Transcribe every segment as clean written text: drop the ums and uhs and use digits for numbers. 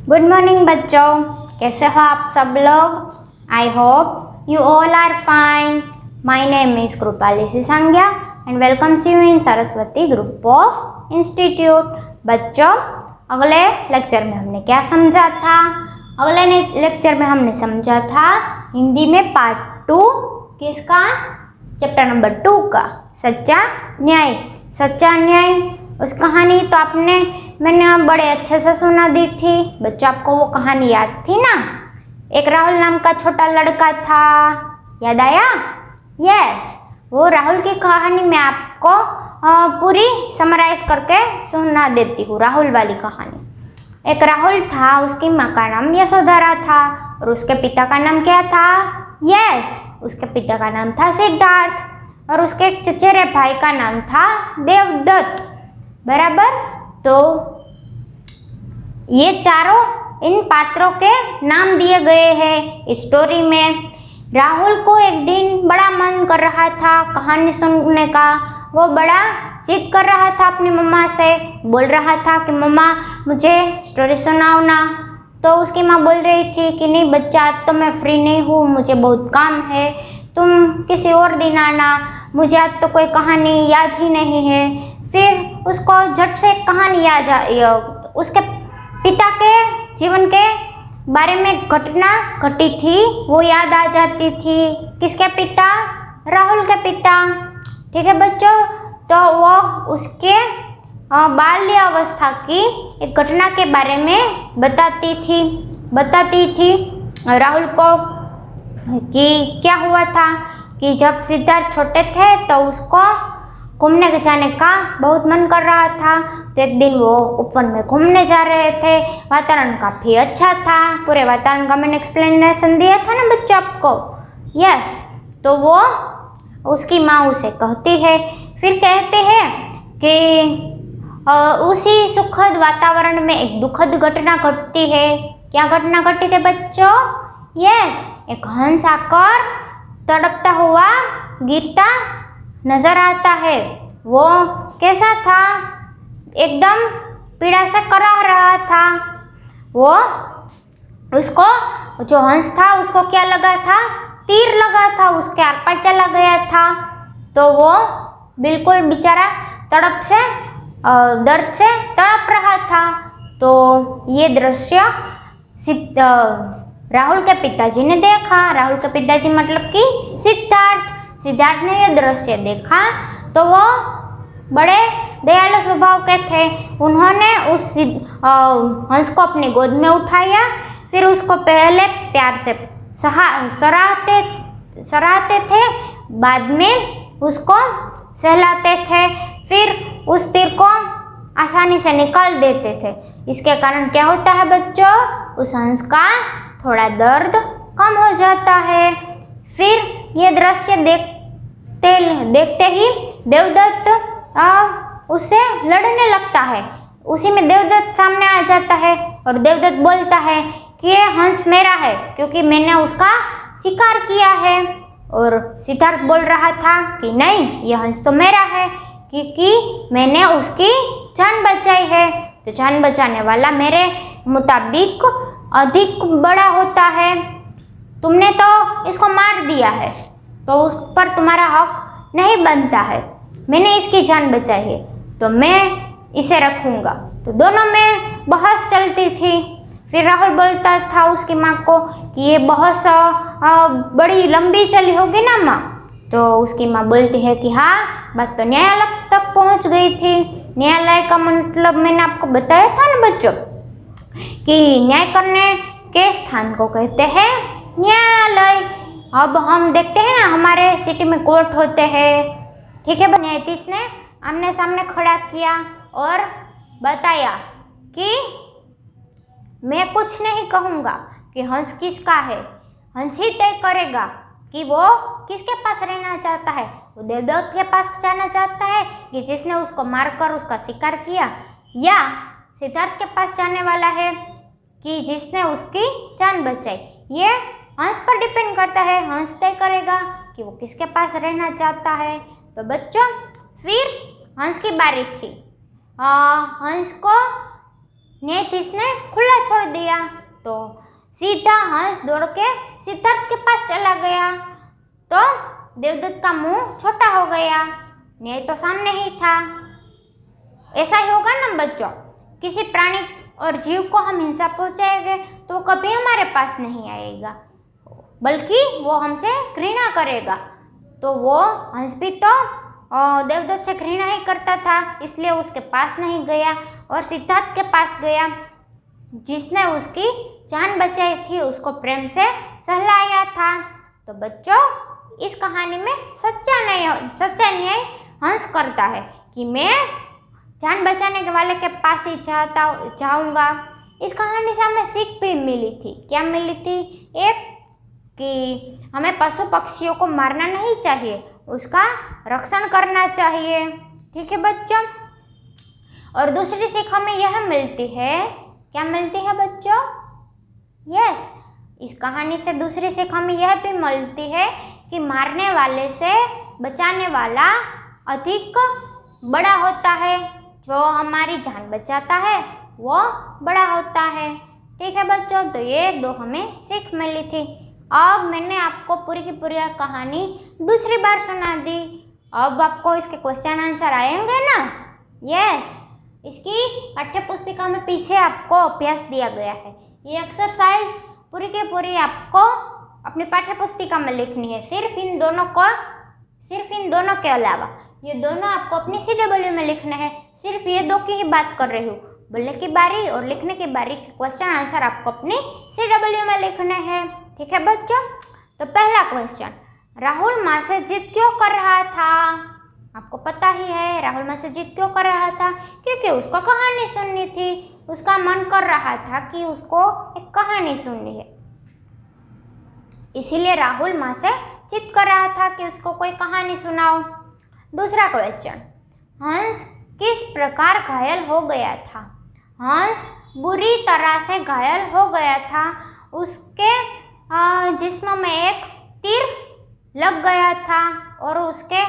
Good morning बच्चों, कैसे हो आप सब लोग। I hope you all are fine. My name is Krupali Sisangiya and welcomes you in Saraswati group of institute. बच्चों, अगले लेक्चर में हमने क्या समझा था? अगले लेक्चर में हमने समझा था हिंदी में पार्ट 2 किसका, चैप्टर नंबर 2 का, सच्चा न्याय। सच्चा न्याय उस कहानी तो मैंने बड़े अच्छे से सुना दी थी। बच्चों, आपको वो कहानी याद थी ना? एक राहुल नाम का छोटा लड़का था, याद आया? यस, वो राहुल की कहानी मैं आपको पूरी समराइज करके सुना देती हूँ। राहुल वाली कहानी। एक राहुल था, उसकी माँ का नाम यशोधरा था और उसके पिता का नाम क्या था? यस, उसके पिता का नाम था सिद्धार्थ और उसके एक चचेरे भाई का नाम था देवदत्त। बराबर। तो ये चारों इन पात्रों के नाम दिए गए हैं इस स्टोरी में। राहुल को एक दिन बड़ा मन कर रहा था कहानी सुनने का। वो बड़ा जिद कर रहा था अपनी मम्मा से, बोल रहा था कि मम्मा मुझे स्टोरी सुनाओ ना। तो उसकी माँ बोल रही थी कि नहीं बच्चा, आज तो मैं फ्री नहीं हूँ, मुझे बहुत काम है, तुम किसी और दिन आना, मुझे आज तो कोई कहानी याद ही नहीं है। फिर उसको झट से कहानी याद उसके पिता के जीवन के बारे में घटना घटी थी वो याद आ जाती थी। किसके पिता? राहुल के पिता। ठीक है बच्चों, तो वो उसके बाल्य अवस्था की एक घटना के बारे में बताती थी राहुल को कि क्या हुआ था कि जब सिद्धार्थ छोटे थे तो उसको घूमने जाने का बहुत मन कर रहा था। तो एक दिन वो उपवन में घूमने जा रहे थे, वातावरण काफ़ी अच्छा था। पूरे वातावरण का मैंने एक्सप्लेनेशन दिया था ना बच्चों आपको। यस, तो वो उसकी माँ उसे कहती है, फिर कहते हैं कि उसी सुखद वातावरण में एक दुखद घटना घटती है। क्या घटना घटी थी बच्चों? यस, एक हंस आकर तड़पता हुआ गिरता नजर आता है। वो कैसा था? एकदम पीड़ा से कराह रहा था। वो उसको जो हंस था उसको क्या लगा था? तीर लगा था, उसके आर पार चला गया था। तो वो बिल्कुल बेचारा तड़प से दर्द से तड़प रहा था। तो ये दृश्य राहुल के पिताजी ने देखा। राहुल के पिताजी मतलब कि सिद्धार्थ ने ये दृश्य देखा तो वो बड़े दयालु स्वभाव के थे। उन्होंने उस हंस को अपनी गोद में उठाया, फिर उसको पहले प्यार से सराहते थे, बाद में उसको सहलाते थे, फिर उस तीर को आसानी से निकाल देते थे। इसके कारण क्या होता है बच्चों? उस हंस का थोड़ा दर्द कम हो जाता है। फिर ये दृश्य देखते ही देवदत्त उससे लड़ने लगता है। उसी में देवदत्त सामने आ जाता है और देवदत्त बोलता है कि ये हंस मेरा है क्योंकि मैंने उसका शिकार किया है। और सिद्धार्थ बोल रहा था कि नहीं, यह हंस तो मेरा है क्योंकि मैंने उसकी जान बचाई है। तो जान बचाने वाला मेरे मुताबिक अधिक बड़ा होता है। तुमने तो इसको मार दिया है तो उस पर तुम्हारा हक नहीं बनता है। मैंने इसकी जान बचाई है तो मैं इसे रखूंगा। तो दोनों में बहस चलती थी। फिर राहुल बोलता था उसकी माँ को कि ये बहस बड़ी लंबी चली होगी ना माँ। तो उसकी माँ बोलती है कि हाँ, बात तो न्यायालय तक पहुँच गई थी। न्यायालय का मतलब मैंने आपको बताया था ना बच्चों कि न्याय करने के स्थान को कहते हैं न्यायालय। अब हम देखते हैं ना, हमारे सिटी में कोर्ट होते हैं। ठीक है, न्यायाधीश ने आमने सामने खड़ा किया और बताया कि मैं कुछ नहीं कहूँगा कि हंस किसका है, हंस ही तय करेगा कि वो किसके पास रहना चाहता है। वो देवदत्त के पास जाना चाहता है कि जिसने उसको मारकर उसका शिकार किया, या सिद्धार्थ के पास जाने वाला है कि जिसने उसकी जान बचाई। ये हंस पर डिपेंड करता है, हंस तय करेगा कि वो किसके पास रहना चाहता है। तो बच्चों, फिर हंस की बारी थी। हंस को न्यायाधीश ने खुला छोड़ दिया। तो सीधा हंस दौड़ के सिद्धार्थ के पास चला गया। तो देवदत्त का मुंह छोटा हो गया, न्याय तो सामने ही था। ऐसा ही होगा ना बच्चों, किसी प्राणी और जीव को हम हिंसा पहुंचाएंगे तो कभी हमारे पास नहीं आएगा, बल्कि वो हमसे घृणा करेगा। तो वो हंस भी तो देवदत्त से घृणा ही करता था, इसलिए उसके पास नहीं गया और सिद्धार्थ के पास गया, जिसने उसकी जान बचाई थी, उसको प्रेम से सहलाया था। तो बच्चों, इस कहानी में सच्चा न्याय हंस करता है कि मैं जान बचाने वाले के पास ही जाऊंगा। इस कहानी से हमें सीख भी मिली थी। क्या मिली थी? एक कि हमें पशु पक्षियों को मारना नहीं चाहिए, उसका रक्षण करना चाहिए। ठीक है बच्चों। और दूसरी सीख हमें यह मिलती है, क्या मिलती है बच्चों? यस, इस कहानी से दूसरी सीख हमें यह भी मिलती है कि मारने वाले से बचाने वाला अधिक बड़ा होता है। जो हमारी जान बचाता है वो बड़ा होता है। ठीक है बच्चों, तो ये दो हमें सीख मिली थी। अब मैंने आपको पूरी की पूरी कहानी दूसरी बार सुना दी। अब आपको इसके क्वेश्चन आंसर आएंगे ना? यस, इसकी पाठ्य पुस्तिका में पीछे आपको अभ्यास दिया गया है। ये एक्सरसाइज पूरी की पूरी आपको अपनी पाठ्य पुस्तिका में लिखनी है। सिर्फ इन दोनों के अलावा ये दोनों आपको अपनी CW में लिखने हैं। सिर्फ ये दो की ही बात कर रही हूँ, बोलने की बारी और लिखने की बारी के क्वेश्चन आंसर आपको अपनी CW में लिखने हैं। ठीक है बच्चों। तो पहला क्वेश्चन, राहुल माँ से जिद क्यों कर रहा था? आपको पता ही है राहुल माँ से जिद क्यों कर रहा था, क्योंकि उसको कहानी सुननी थी। उसका मन कर रहा था कि उसको एक कहानी सुननी है, इसीलिए राहुल माँ से जिद कर रहा था कि उसको कोई कहानी सुनाओ। दूसरा क्वेश्चन, हंस किस प्रकार घायल हो गया था? हंस बुरी तरह से घायल हो गया था। उसके जिस्म में एक तीर लग गया था और उसके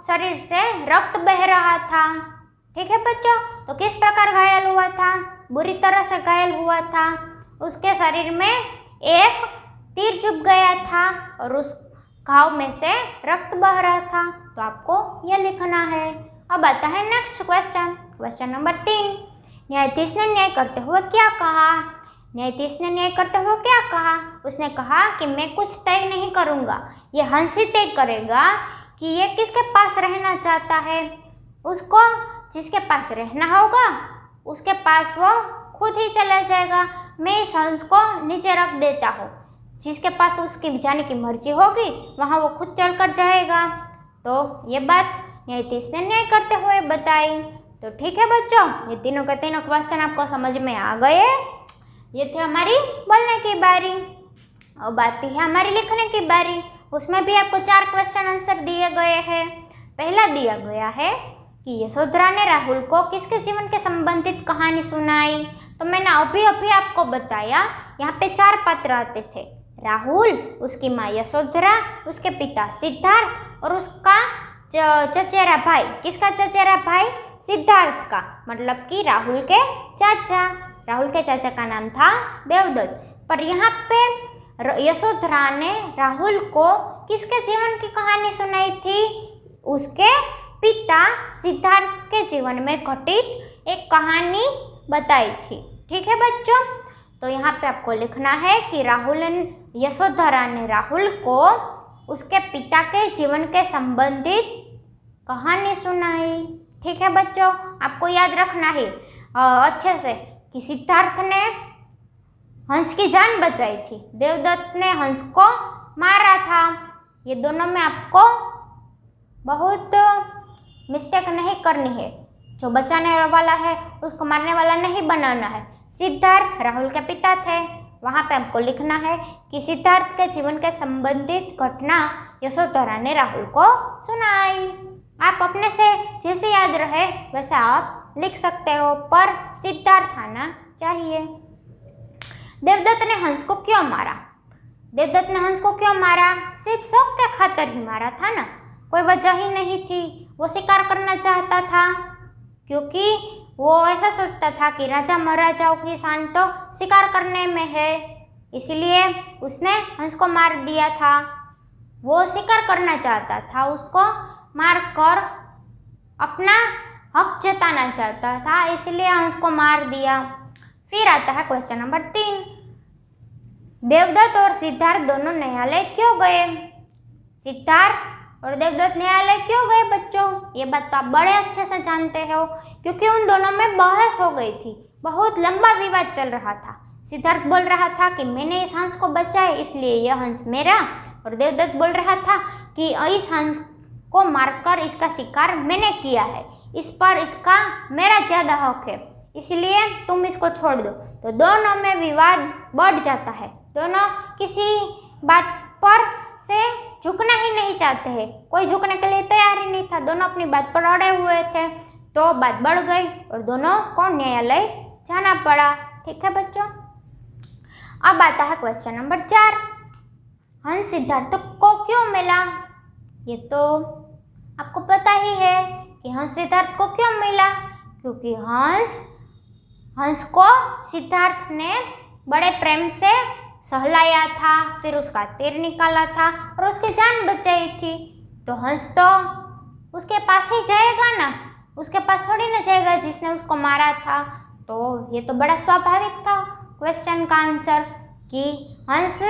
शरीर से रक्त बह रहा था। ठीक है बच्चों। तो किस प्रकार घायल हुआ था? बुरी तरह से घायल हुआ था। उसके शरीर में एक तीर चुभ गया था और उस घाव में से रक्त बह रहा था। तो आपको यह लिखना है। अब आता है नेक्स्ट क्वेश्चन, क्वेश्चन नंबर 3। न्यायाधीश ने न्याय करते हुए क्या कहा? न्यायाधीश ने न्याय करते हुए क्या कहा? उसने कहा कि मैं कुछ तय नहीं करूँगा, ये हंस ही तय करेगा कि ये किसके पास रहना चाहता है। उसको जिसके पास रहना होगा उसके पास वो खुद ही चला जाएगा। मैं इस हंस को नीचे रख देता हूँ, जिसके पास उसकी जाने की मर्जी होगी वहाँ वो खुद चल कर जाएगा। तो ये बात न्यायाधीश ने न्याय करते हुए बताई। तो ठीक है बच्चों, ये तीनों के तीनों क्वेश्चन आपको समझ में आ गए। ये थे हमारी बोलने की बारी। अब आती है हमारी लिखने की बारी। उसमें भी आपको 4 क्वेश्चन आंसर दिए गए हैं। पहला दिया गया है कि यशोधरा ने राहुल को किसके जीवन के संबंधित कहानी सुनाई। तो मैंने अभी आपको बताया, यहाँ पे 4 पात्र आते थे, राहुल, उसकी माँ यशोधरा, उसके पिता सिद्धार्थ और उसका चचेरा भाई। किसका चचेरा भाई? सिद्धार्थ का, मतलब कि राहुल के चाचा। राहुल के चाचा का नाम था देवदत्त। पर यहाँ पे यशोधरा ने राहुल को किसके जीवन की कहानी सुनाई थी? उसके पिता सिद्धार्थ के जीवन में घटित एक कहानी बताई थी। ठीक है बच्चों। तो यहाँ पे आपको लिखना है कि यशोधरा ने राहुल को उसके पिता के जीवन के संबंधित कहानी सुनाई। ठीक है बच्चों, आपको याद रखना है अच्छे से कि सिद्धार्थ ने हंस की जान बचाई थी, देवदत्त ने हंस को मारा था। ये दोनों में आपको बहुत मिस्टेक नहीं करनी है। जो बचाने वाला है उसको मारने वाला नहीं बनाना है। सिद्धार्थ राहुल के पिता थे, वहाँ पे आपको लिखना है कि सिद्धार्थ के जीवन के संबंधित घटना यशोधरा ने राहुल को सुनाई। आप अपने से जैसे याद रहे वैसे आप लिख सकते हो, पर सिद्धार्थ आना चाहिए। देवदत्त ने हंस को क्यों मारा? देवदत्त ने हंस को क्यों मारा? सिर्फ शौक के खातिर ही मारा था ना, कोई वजह ही नहीं थी। वो शिकार करना चाहता था, क्योंकि वो ऐसा सोचता था कि राजा महाराजाओं की शान तो शिकार करने में है, इसलिए उसने हंस को मार दिया था। वो शिकार करना चाहता था, उसको मार कर अपना हक जताना चाहता था, इसलिए हंस को मार दिया। फिर आता है क्वेश्चन नंबर 3। देवदत्त और सिद्धार्थ दोनों न्यायालय क्यों गए? सिद्धार्थ और देवदत्त न्यायालय क्यों गए बच्चों? ये बात तो आप बड़े अच्छे से जानते हो, क्योंकि उन दोनों में बहस हो गई थी, बहुत लंबा विवाद चल रहा था। सिद्धार्थ बोल रहा था कि मैंने इस हंस को बचाया इसलिए यह हंस मेरा, और देवदत्त बोल रहा था कि इस हंस को मारकर इसका शिकार मैंने किया है, इस पर इसका मेरा ज़्यादा हक है, इसलिए तुम इसको छोड़ दो। तो दोनों में विवाद बढ़ जाता है, दोनों किसी बात पर से झुकना ही नहीं चाहते हैं, कोई झुकने के लिए तैयार ही नहीं था, दोनों अपनी बात पर अड़े हुए थे। तो बात बढ़ गई और दोनों को न्यायालय जाना पड़ा। ठीक है बच्चों, अब आता है क्वेश्चन नंबर 4। हंस सिद्धार्थ को क्यों मिला? ये तो आपको पता ही है कि हंस सिद्धार्थ को क्यों मिला, क्योंकि हंस को सिद्धार्थ ने बड़े प्रेम से सहलाया था, फिर उसका तीर निकाला था और उसकी जान बचाई थी। तो हंस तो उसके पास ही जाएगा ना, उसके पास थोड़ी ना जाएगा जिसने उसको मारा था। तो ये तो बड़ा स्वाभाविक था क्वेश्चन का आंसर कि हंस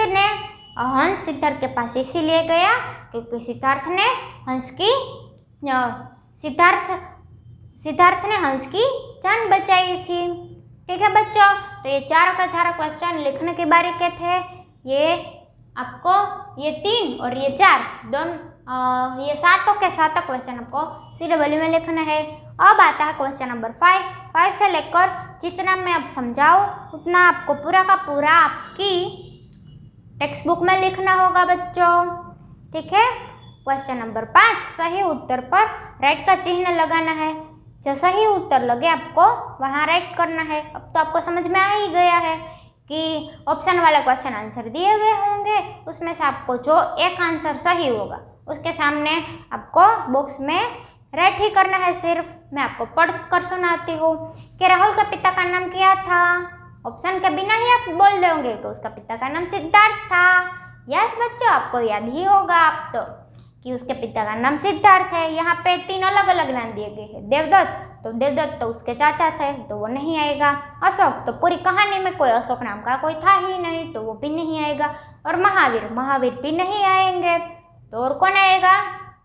सिद्धार्थ के पास इसीलिए गया क्योंकि सिद्धार्थ ने हंस की जान बचाई थी। ठीक है बच्चों, तो ये चारों का चारों क्वेश्चन लिखने के बारे के थे। ये आपको ये 3 और ये 4 दोनों ये 7 के 7 क्वेश्चन आपको सीरियली में लिखना है। अब आता है क्वेश्चन नंबर 5 से लेकर जितना मैं अब समझाऊँ उतना आपको पूरा का पूरा आपकी टेक्स्ट बुक में लिखना होगा बच्चों। ठीक है, क्वेश्चन नंबर 5 सही उत्तर पर राइट का चिन्ह लगाना है। जो सही उत्तर लगे आपको वहाँ राइट करना है। अब तो आपको समझ में आ ही गया है कि ऑप्शन वाला क्वेश्चन आंसर दिए गए होंगे, उसमें से आपको जो एक आंसर सही होगा उसके सामने आपको बॉक्स में राइट ही करना है। सिर्फ मैं आपको पढ़ कर सुनाती हूँ कि राहुल के पिता का नाम क्या था। ऑप्शन के बिना ही आप बोल दोगे कि उसका पिता का नाम सिद्धार्थ था। यस बच्चों, आपको याद ही होगा आप तो कि उसके पिता का नाम सिद्धार्थ है। यहाँ पे 3 अलग अलग नाम दिए गए हैं। देवदत्त तो उसके चाचा थे तो वो नहीं आएगा। अशोक तो पूरी कहानी में कोई अशोक नाम का कोई था ही नहीं तो वो भी नहीं आएगा। और महावीर भी नहीं आएंगे। तो और कौन आएगा?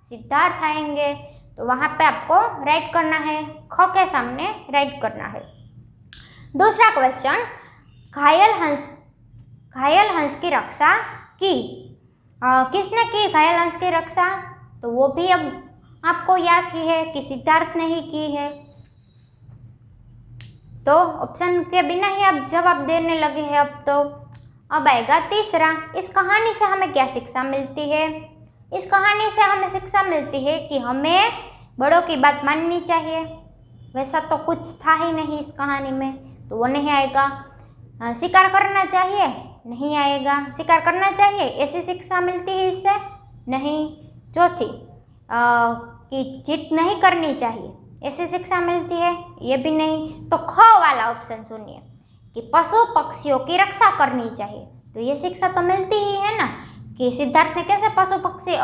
सिद्धार्थ आएंगे। तो वहाँ पे आपको राइट करना है, ख के सामने राइट करना है। दूसरा क्वेश्चन, घायल हंस की रक्षा की। किसने की घायल हंस की रक्षा? तो वो भी अब आपको याद ही है कि सिद्धार्थ ने ही की है। तो ऑप्शन के बिना ही आप जवाब देने लगे हैं अब आएगा तीसरा। इस कहानी से हमें क्या शिक्षा मिलती है? इस कहानी से हमें शिक्षा मिलती है कि हमें बड़ों की बात माननी चाहिए। वैसा तो कुछ था ही नहीं इस कहानी में, तो वो नहीं आएगा। शिकार करना चाहिए, नहीं आएगा। शिकार करना चाहिए ऐसी शिक्षा मिलती है इससे, नहीं। चौथी कि जीत नहीं करनी चाहिए ऐसी शिक्षा मिलती है, ये भी नहीं। तो ख वाला ऑप्शन सुनिए कि पशु पक्षियों की रक्षा करनी चाहिए, तो ये शिक्षा तो मिलती ही है ना कि सिद्धार्थ ने कैसे पशु पक्षी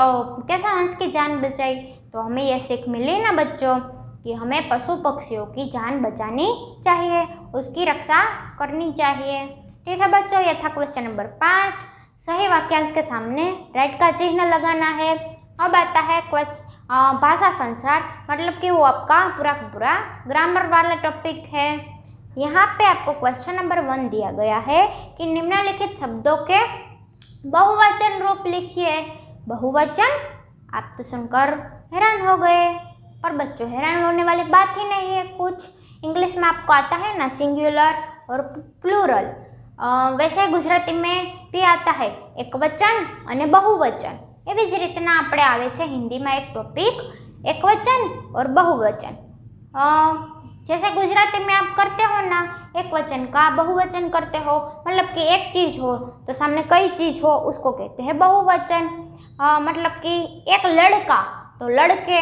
कैसे हंस की जान बचाई। तो हमें यह सीख मिली ना बच्चों कि हमें पशु पक्षियों की जान बचानी चाहिए, उसकी रक्षा करनी चाहिए। ठीक है बच्चों, यह था क्वेश्चन नंबर 5। सही वाक्यांश के सामने राइट का चिन्ह लगाना है। अब आता है भाषा संसार, मतलब कि वो आपका पूरा ग्रामर वाला टॉपिक है। यहाँ पे आपको क्वेश्चन नंबर 1 दिया गया है कि निम्नलिखित शब्दों के बहुवचन रूप लिखिए। बहुवचन आप तो सुनकर हैरान हो गए, पर बच्चों हैरान होने वाली बात ही नहीं है। कुछ इंग्लिश में आपको आता है ना सिंगुलर और प्लूरल, वैसे गुजराती में भी आता है एक वचन અને बहुवचन। એવી જ રીતના આપણે આવે છે હિન્દીમાં એક ટોપિક એક વચન और बहुवचन। जैसे गुजराती में आप करते हो ना एक वचन का बहुवचन करते हो, मतलब कि एक चीज़ हो तो सामने कई चीज़ हो उसको कहते हैं बहुवचन। मतलब कि एक लड़का तो लड़के,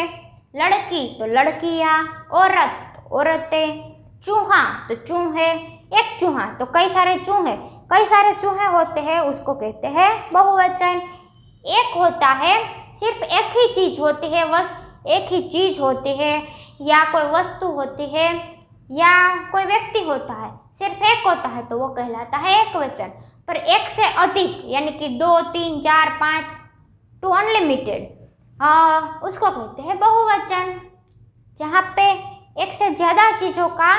लड़की तो लड़कियाँ, औरत तो औरतें, चूहा तो चूहे, एक चूहा तो कई सारे चूहे, कई सारे चूहे होते हैं उसको कहते हैं बहुवचन। एक होता है सिर्फ एक ही चीज होती है, बस एक ही चीज होती है, या कोई वस्तु होती है, या कोई व्यक्ति होता है, सिर्फ एक होता है तो वो कहलाता है एक वचन। पर एक से अधिक यानी कि 2, 3, 4, 5 टू अनलिमिटेड उसको कहते हैं बहुवचन। जहाँ पे एक से ज़्यादा चीज़ों का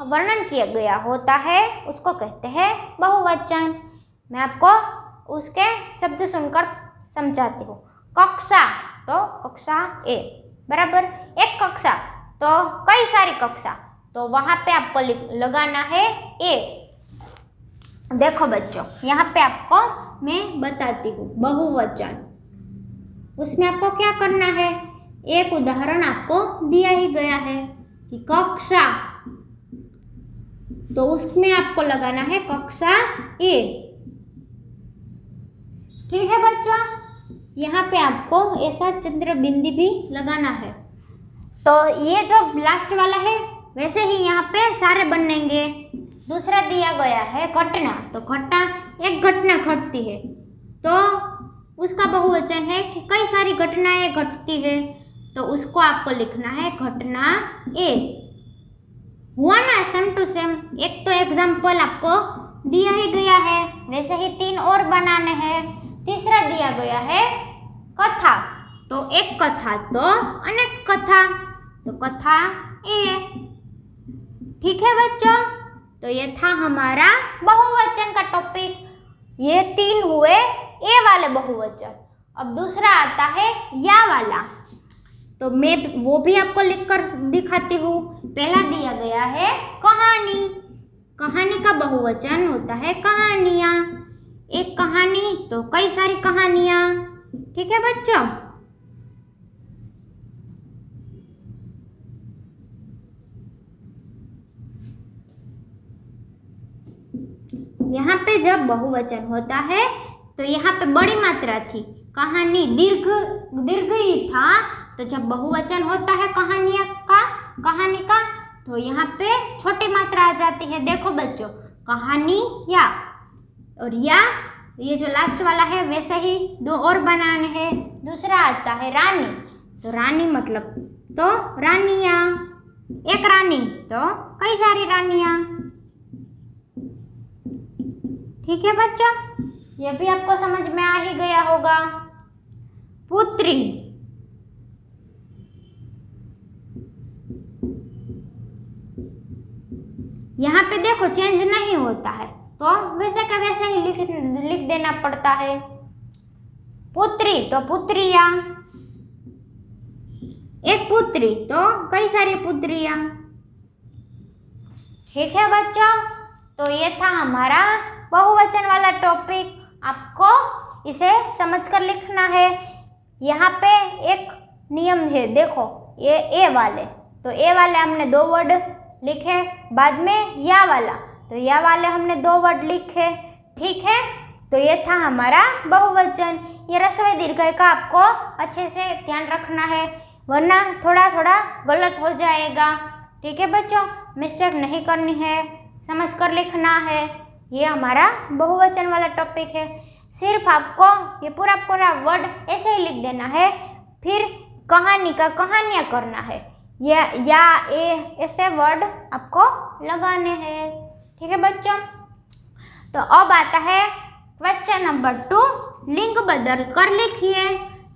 वर्णन किया गया होता है उसको कहते हैं बहुवचन। मैं आपको उसके शब्द सुनकर समझाती हूँ। कक्षा तो कक्षा ए बराबर, एक कक्षा तो कई सारी कक्षा, तो वहाँ पे आपको लगाना है ए। देखो बच्चों, यहाँ पे आपको मैं बताती हूँ बहुवचन, उसमें आपको क्या करना है, एक उदाहरण आपको दिया ही गया है कि कक्षा, तो उसमें आपको लगाना है कक्षा ए। ठीक है बच्चों, यहाँ पे आपको ऐसा चंद्र बिंदी भी लगाना है। तो ये जो लास्ट वाला है वैसे ही यहाँ पे सारे बनेंगे। दूसरा दिया गया है घटना, तो घटना एक घटना घटती है तो उसका बहुवचन है कि कई सारी घटनाएं घटती है, तो उसको आपको लिखना है घटना ए। हुआ ना सेम टू सेम, एक तो एग्जाम्पल आपको दिया ही गया है, वैसे ही 3 और बनाने हैं। तीसरा दिया गया है कथा, तो एक कथा तो अनेक कथा, तो कथा ए। ठीक है बच्चों, तो ये था हमारा बहुवचन का टॉपिक। ये 3 हुए ए वाले बहुवचन। अब दूसरा आता है या वाला, तो मैं वो भी आपको लिखकर दिखाती हूँ। पहला दिया गया है कहानी, कहानी का बहुवचन होता है कहानियाँ। एक कहानी तो कई सारी कहानियाँ। ठीक है बच्चों, यहाँ पे जब बहुवचन होता है तो यहाँ पे बड़ी मात्रा थी, कहानी दीर्घ ही था, तो जब बहुवचन होता है कहानी का तो यहाँ पे छोटी मात्रा आ जाती है। देखो बच्चों, कहानी या, और या ये जो लास्ट वाला है वैसे ही 2 और बनाने हैं। दूसरा आता है रानी, तो रानी मतलब तो रानियाँ, एक रानी तो कई सारी रानियाँ। ठीक है बच्चों, ये भी आपको समझ में आ ही गया होगा। पुत्री, यहाँ पे देखो चेंज नहीं होता है तो वैसे का वैसे ही लिख देना पड़ता है। पुत्री तो पुत्रियाँ, एक पुत्री तो कई सारी पुत्रियाँ। ठीक है बच्चों, तो ये था हमारा बहुवचन वाला टॉपिक। आपको इसे समझकर लिखना है। यहाँ पे एक नियम है, देखो ये ए वाले, तो ए वाले हमने 2 वर्ड लिखे, बाद में या वाला, तो या वाले हमने 2 वर्ड लिखे। ठीक है, तो ये था हमारा बहुवचन। ये ह्रस्व दीर्घ का आपको अच्छे से ध्यान रखना है, वरना थोड़ा थोड़ा गलत हो जाएगा। ठीक है बच्चों, मिस्टेक नहीं करनी है, समझ कर लिखना है। ये हमारा बहुवचन वाला टॉपिक है। सिर्फ आपको ये पूरा वर्ड ऐसे ही लिख देना है, फिर कहानी का कहानियाँ करना है, या ए ऐसे वर्ड आपको लगाने हैं। ठीक है बच्चों, तो अब आता है क्वेश्चन नंबर 2, लिंग बदल कर लिखिए।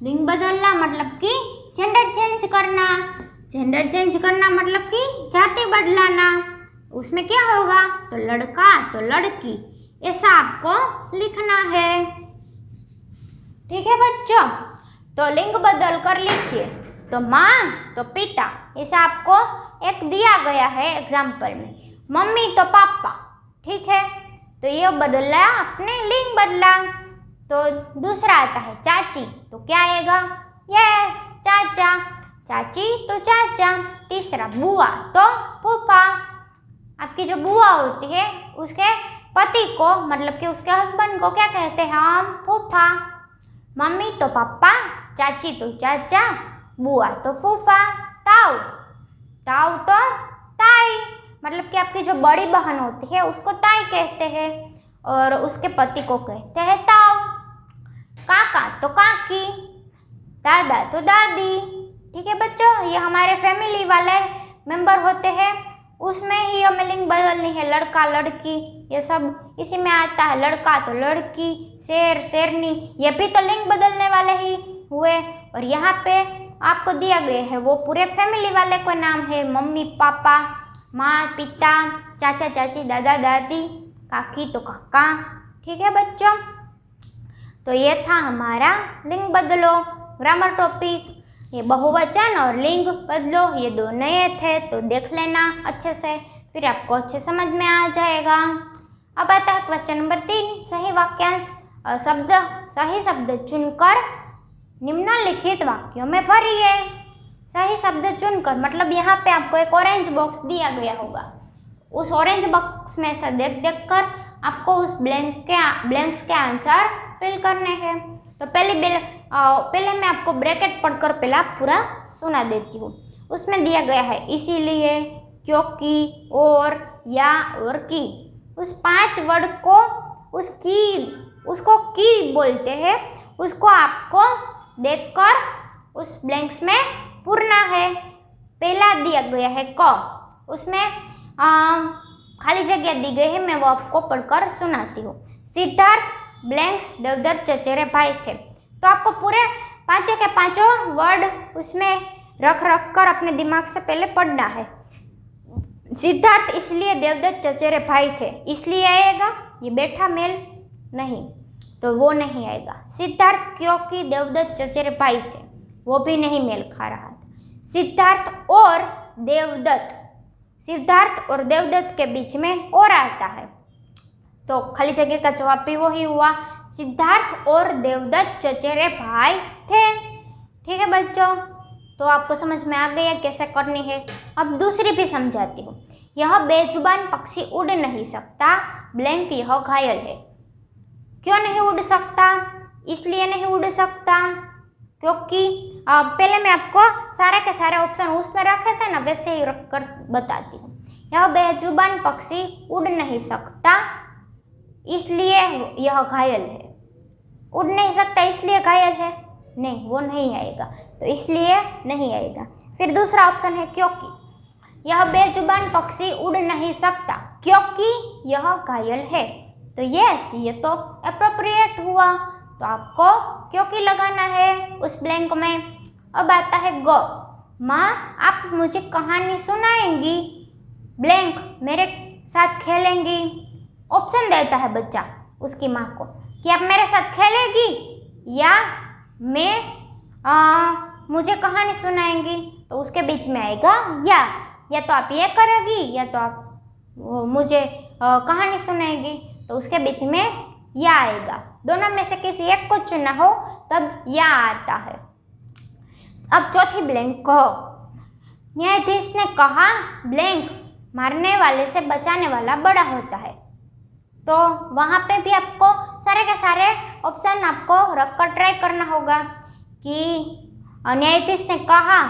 लिंग बदलना मतलब कि जेंडर चेंज करना, जेंडर चेंज करना मतलब कि जाति बदलाना। उसमें क्या होगा, तो लड़का तो लड़की, ऐसा आपको लिखना है। ठीक है बच्चों, तो लिंग बदल कर लिखिए। तो माँ तो पिता, ऐसा आपको एक दिया गया है एग्जाम्पल में। मम्मी तो पापा, ठीक है, तो ये बदला, अपने लिंग बदला। तो दूसरा आता है चाची, तो क्या आएगा, यस चाचा, चाची तो चाचा। तीसरा बुआ तो फूफा, आपकी जो बुआ होती है उसके पति को मतलब कि उसके हस्बैंड को क्या कहते हैं हम, फूफा। मम्मी तो पापा, चाची तो चाचा, बुआ तो फूफा। ताऊ, ताऊ तो ताई, मतलब आपकी जो बड़ी बहन होती है उसको ताई कहते हैं और उसके पति को कहते हैं ताऊ। काका तो काकी, दादा तो दादी। ठीक है बच्चों, ये हमारे फैमिली वाले मेंबर होते हैं। उसमें ही हमें लिंग बदलनी है, लड़का लड़की ये सब इसी में आता है। लड़का तो लड़की, शेर शेरनी, ये भी तो लिंग बदलने वाले ही हुए। और यहाँ पे आपको दिया गया है वो पूरे फैमिली वाले को नाम है, मम्मी पापा, माँ पिता, चाचा चाची, दादा दादी, काकी तो काका। ठीक है बच्चों, तो ये था हमारा लिंग बदलो ग्रामर टॉपिक। ये बहुवचन और लिंग बदलो ये दो नए थे, तो देख लेना अच्छे से, फिर आपको अच्छे समझ में आ जाएगा। अब आता है क्वेश्चन नंबर 3, सही वाक्यांश सही शब्द चुनकर निम्नलिखित वाक्यों में भरिए। सही शब्द चुनकर मतलब यहाँ पे आपको एक ऑरेंज बॉक्स दिया गया होगा, उस ऑरेंज बॉक्स में से देख देख कर आपको उस ब्लैंक्स के आंसर फिल करने हैं। तो पहले मैं आपको ब्रैकेट पढ़कर पहला पूरा सुना देती हूँ। उसमें दिया गया है इसीलिए, क्योंकि, और, या और की। उस 5 वर्ड को उसको की बोलते हैं, उसको आपको देखकर उस ब्लैंक्स में पूरना है। पहला दिया गया है क, उसमें खाली जगह दी गई है, मैं वो आपको पढ़कर सुनाती हूँ। सिद्धार्थ ब्लैंक्स देवदत्त चचेरे भाई थे। तो आपको पूरे 5 के 5 वर्ड उसमें रख कर अपने दिमाग से पहले पढ़ना है। सिद्धार्थ इसलिए देवदत्त चचेरे भाई थे, इसलिए आएगा, ये बैठा मेल नहीं तो वो नहीं आएगा। सिद्धार्थ क्योंकि देवदत्त चचेरे भाई थे, वो भी नहीं मेल खा रहा था। सिद्धार्थ और देवदत्त के बीच में और आता है, तो खाली जगह का जवाब भी वही हुआ, सिद्धार्थ और देवदत्त चचेरे भाई थे। ठीक है बच्चों, तो आपको समझ में आ गया कैसे करनी है। अब दूसरी भी समझाती हूँ। यह बेजुबान पक्षी उड़ नहीं सकता, ब्लैंक यह घायल है। क्यों नहीं उड़ सकता? इसलिए नहीं उड़ सकता क्योंकि पहले मैं आपको सारे के सारे ऑप्शन उसमें रखे थे ना, वैसे ही रख कर बताती हूँ। यह बेजुबान पक्षी उड़ नहीं सकता इसलिए यह घायल है। उड़ नहीं सकता इसलिए घायल है, नहीं वो नहीं आएगा, तो इसलिए नहीं आएगा। फिर दूसरा ऑप्शन है क्योंकि। यह बेजुबान पक्षी उड़ नहीं सकता क्योंकि यह घायल है, तो यस ये तो एप्रोप्रिएट हुआ, तो आपको क्योंकि लगाना है उस ब्लैंक में। अब आता है गो, माँ आप मुझे कहानी सुनाएंगी, ब्लैंक मेरे साथ खेलेंगी। ऑप्शन देता है बच्चा उसकी माँ को कि आप मेरे साथ खेलेगी या मैं मुझे कहानी सुनाएंगी, तो उसके बीच में आएगा या तो आप ये करोगी या तो आप मुझे कहानी सुनाएगी, तो उसके बीच में या आएगा। दोनों में से किसी एक को चुना हो तब या आता है। अब चौथी ब्लैंक कहो। न्यायाधीश ने कहा ब्लैंक मारने वाले से बचाने वाला बड़ा होता है, तो वहाँ पे भी आपको सारे के सारे ऑप्शन आपको रख कर ट्राई करना होगा कि न्यायाधीश ने कहा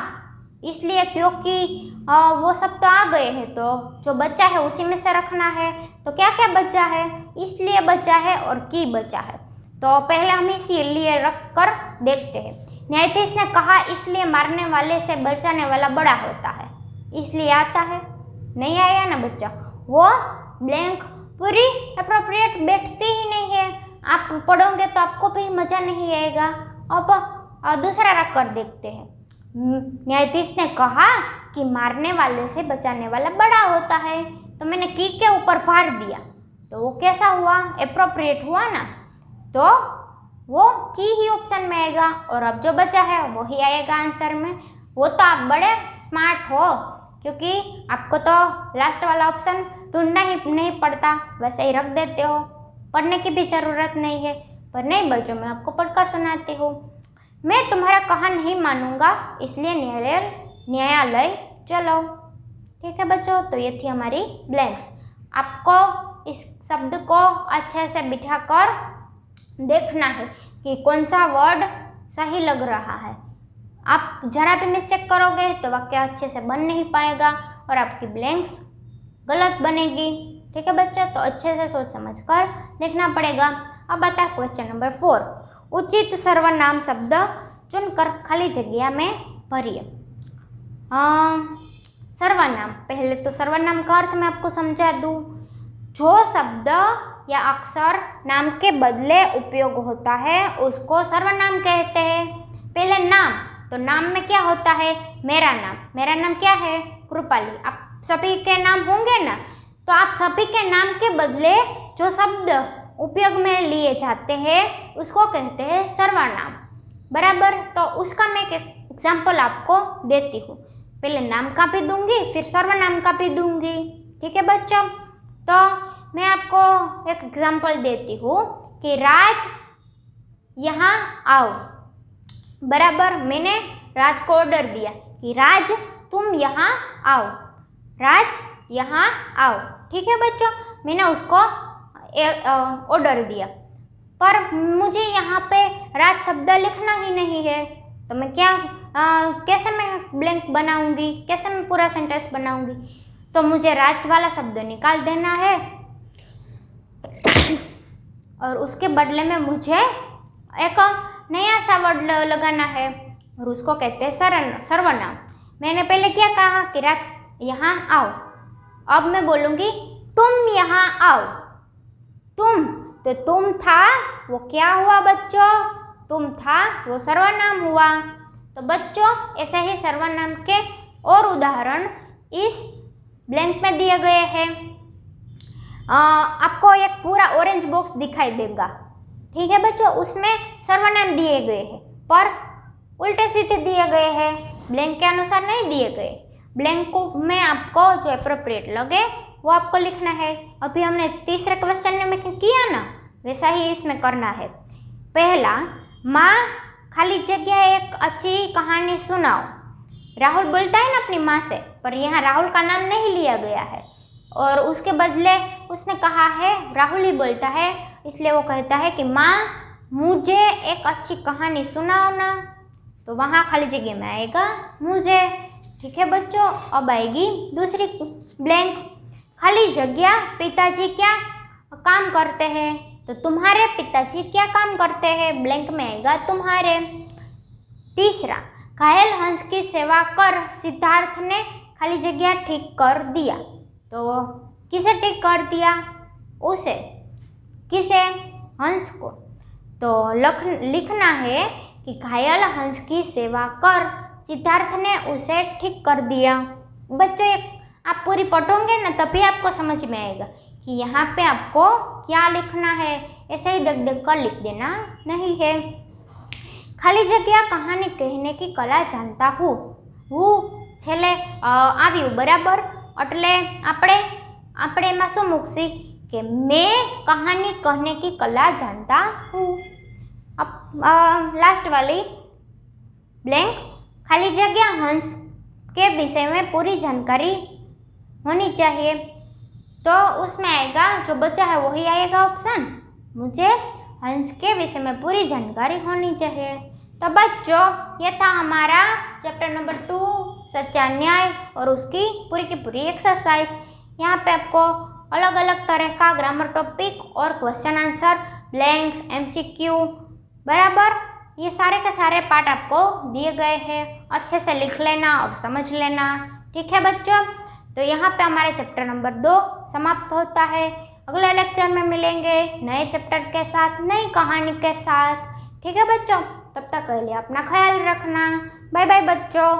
इसलिए क्योंकि वो सब तो आ गए हैं, तो जो बचा है उसी में से रखना है। तो क्या क्या बचा है? इसलिए बचा है और की बचा है, तो पहले हम इसीलिए रख कर देखते हैं। न्यायाधीश ने कहा इसलिए मारने वाले से बचाने वाला बड़ा होता है, इसलिए आता है, नहीं आया ना बच्चा। वो ब्लैंक पूरी अप्रोप्रिएट बैठती ही नहीं है, आप पढ़ोगे तो आपको भी मज़ा नहीं आएगा। अब दूसरा रख कर देखते हैं। न्यायाधीश ने कहा कि मारने वाले से बचाने वाला बड़ा होता है, तो मैंने की के ऊपर भार दिया, तो वो कैसा हुआ? एप्रोप्रिएट हुआ ना, तो वो की ही ऑप्शन में आएगा, और अब जो बचा है वो ही आएगा आंसर में। वो तो आप बड़े स्मार्ट हो, क्योंकि आपको तो लास्ट वाला ऑप्शन ढूंढना ही नहीं पड़ता, वैसे ही रख देते हो, पढ़ने की भी ज़रूरत नहीं है। पर नहीं बच्चों, मैं आपको पढ़कर सुनाती हूँ। मैं तुम्हारा कहा नहीं मानूंगा, इसलिए न्यायालय चलो। ठीक है बच्चों, तो ये थी हमारी ब्लैंक्स। आपको इस शब्द को अच्छे से बिठाकर देखना है कि कौन सा वर्ड सही लग रहा है। आप जरा भी मिस्टेक करोगे तो वाक्य अच्छे से बन नहीं पाएगा और आपकी ब्लैंक्स गलत बनेगी। ठीक है बच्चों, तो अच्छे से सोच समझ कर लिखना पड़ेगा। अब आता है क्वेश्चन नंबर 4। उचित सर्वनाम शब्द चुनकर खाली जगह में भरिए। सर्वनाम, पहले तो सर्वनाम का अर्थ मैं आपको समझा दूं। जो शब्द या अक्षर नाम के बदले उपयोग होता है उसको सर्वनाम कहते हैं। पहले नाम, तो नाम में क्या होता है? मेरा नाम क्या है? कृपाली। आप सभी के नाम होंगे ना, तो आप सभी के नाम के बदले जो शब्द उपयोग में लिए जाते हैं उसको कहते हैं सर्वनाम, बराबर। तो उसका मैं एक एग्जाम्पल आपको देती हूँ। पहले नाम का भी दूंगी, फिर सर्वनाम का भी दूंगी। ठीक है बच्चों, तो मैं आपको एक एग्जाम्पल देती हूँ कि राज यहाँ आओ, बराबर। मैंने राज को ऑर्डर दिया कि राज तुम यहाँ आओ, राज यहाँ आओ। ठीक है बच्चों, मैंने उसको ऑर्डर दिया, पर मुझे यहाँ पे राज शब्द लिखना ही नहीं है, तो मैं कैसे मैं ब्लैंक बनाऊंगी, कैसे मैं पूरा सेंटेंस बनाऊंगी? तो मुझे राज वाला शब्द निकाल देना है और उसके बदले में मुझे एक नया सा वर्ड लगाना है और उसको कहते हैं सर्वनाम। मैंने पहले क्या कहा कि राज यहाँ आओ, अब मैं बोलूँगी तुम यहाँ आओ। तुम, तो तुम था वो क्या हुआ बच्चों? तुम था वो सर्वनाम हुआ। तो बच्चों ऐसे ही सर्वनाम के और उदाहरण इस ब्लैंक में दिए गए हैं। आपको एक पूरा ऑरेंज बॉक्स दिखाई देगा। ठीक है बच्चों, उसमें सर्वनाम दिए गए हैं पर उल्टे सीधे दिए गए हैं, ब्लैंक के अनुसार नहीं दिए गए। ब्लैंक को में आपको जो अप्रोप्रिएट लगे वो आपको लिखना है। अभी हमने तीसरे क्वेश्चन में किया ना, वैसा ही इसमें करना है। पहला, माँ खाली जगह एक अच्छी कहानी सुनाओ। राहुल बोलता है ना अपनी माँ से, पर यहाँ राहुल का नाम नहीं लिया गया है और उसके बदले उसने कहा है, राहुल ही बोलता है, इसलिए वो कहता है कि माँ मुझे एक अच्छी कहानी सुनाओ ना। तो वहाँ खाली जगह में आएगा मुझे। ठीक है बच्चों, अब आएगी दूसरी ब्लैंक, खाली जगह पिताजी क्या काम करते हैं। तो तुम्हारे पिताजी क्या काम करते हैं, ब्लैंक में आएगा तुम्हारे। तीसरा, घायल हंस की सेवा कर सिद्धार्थ ने खाली जगह ठीक कर दिया। तो किसे ठीक कर दिया? उसे, किसे? हंस को। तो लिखना है कि घायल हंस की सेवा कर सिद्धार्थ ने उसे ठीक कर दिया। बच्चों आप पूरी पढ़ोगे ना तभी आपको समझ में आएगा कि यहाँ पे आपको क्या लिखना है। ऐसे ही देख देख कर लिख देना नहीं है। खाली जगह कहानी कहने की कला जानता हूँ, હું છેલ્લે આવ્યું, બરાબર। એટલે આપણે એમાં શું મૂકશી કે मैं कहानी कहने की कला जानता हूँ। अब लास्ट वाली ब्लैंक, खाली जगह हंस के विषय में पूरी जानकारी होनी चाहिए। तो उसमें आएगा, जो बचा है वही आएगा ऑप्शन, मुझे हंस के विषय में पूरी जानकारी होनी चाहिए। तो बच्चों ये था हमारा चैप्टर नंबर 2 सच्चा न्याय और उसकी पूरी की पूरी एक्सरसाइज। यहाँ पे आपको अलग अलग तरह का ग्रामर टॉपिक और क्वेश्चन आंसर, ब्लैंक्स, MCQ, बराबर, ये सारे के सारे पार्ट आपको दिए गए हैं। अच्छे से लिख लेना और समझ लेना। ठीक है बच्चों, तो यहाँ पे हमारे चैप्टर नंबर 2 समाप्त होता है। अगले लेक्चर में मिलेंगे नए चैप्टर के साथ, नई कहानी के साथ। ठीक है बच्चों, तब तक के लिए अपना ख्याल रखना। बाय बाय बच्चों।